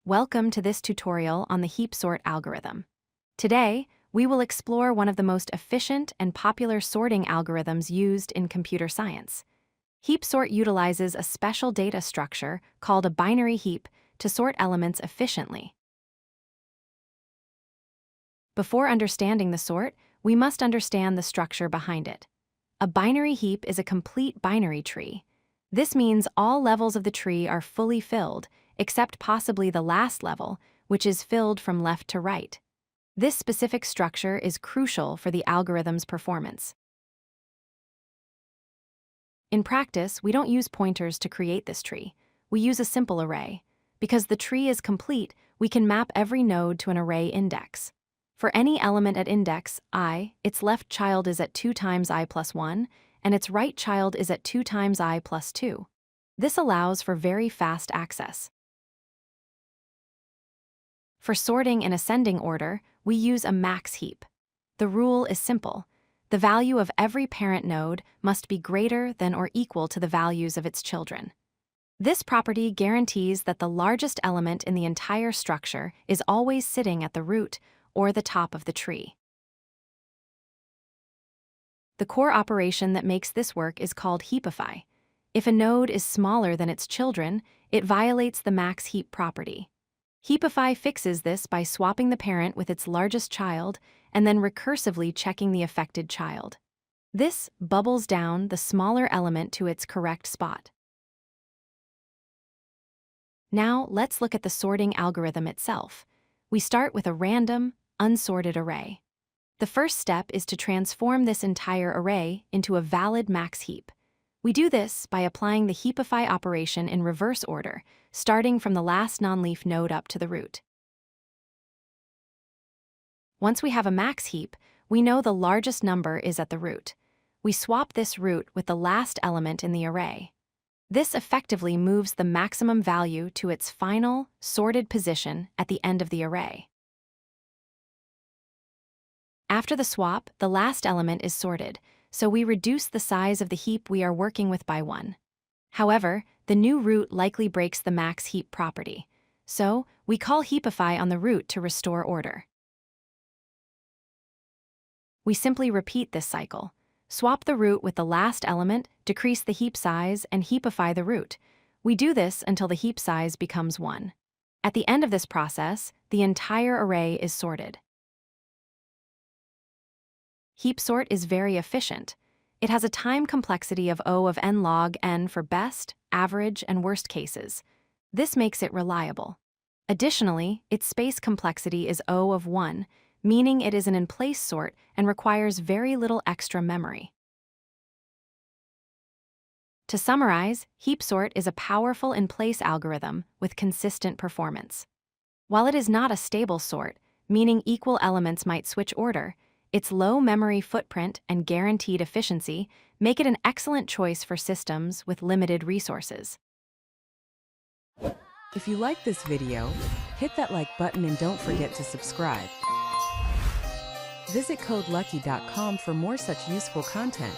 Welcome to this tutorial on the Heap Sort algorithm. Today, we will explore one of the most efficient and popular sorting algorithms used in computer science. Heap Sort utilizes a special data structure called a binary heap to sort elements efficiently. Before understanding the sort, we must understand the structure behind it. A binary heap is a complete binary tree. This means all levels of the tree are fully filled, except possibly the last level, which is filled from left to right. This specific structure is crucial for the algorithm's performance. In practice, we don't use pointers to create this tree. We use a simple array. Because the tree is complete, we can map every node to an array index. For any element at index I, its left child is at 2 times I plus 1, and its right child is at 2 times I plus 2. This allows for very fast access. For sorting in ascending order, we use a max heap. The rule is simple. The value of every parent node must be greater than or equal to the values of its children. This property guarantees that the largest element in the entire structure is always sitting at the root or the top of the tree. The core operation that makes this work is called Heapify. If a node is smaller than its children, it violates the Max Heap property. Heapify fixes this by swapping the parent with its largest child and then recursively checking the affected child. This bubbles down the smaller element to its correct spot. Now, let's look at the sorting algorithm itself. We start with a random, unsorted array. The first step is to transform this entire array into a valid max heap. We do this by applying the Heapify operation in reverse order, starting from the last non-leaf node up to the root. Once we have a max heap, we know the largest number is at the root. We swap this root with the last element in the array. This effectively moves the maximum value to its final, sorted position at the end of the array. After the swap, the last element is sorted, so we reduce the size of the heap we are working with by 1. However, the new root likely breaks the max heap property, so we call Heapify on the root to restore order. We simply repeat this cycle. Swap the root with the last element, decrease the heap size, and heapify the root. We do this until the heap size becomes 1. At the end of this process, the entire array is sorted. Heap sort is very efficient. It has a time complexity of O of n log n for best, average, and worst cases. This makes it reliable. Additionally, its space complexity is O of 1, meaning it is an in-place sort and requires very little extra memory. To summarize, Heap Sort is a powerful in-place algorithm with consistent performance. While it is not a stable sort, meaning equal elements might switch order, its low memory footprint and guaranteed efficiency make it an excellent choice for systems with limited resources. If you like this video, hit that like button and don't forget to subscribe. Visit codelucky.com for more such useful content.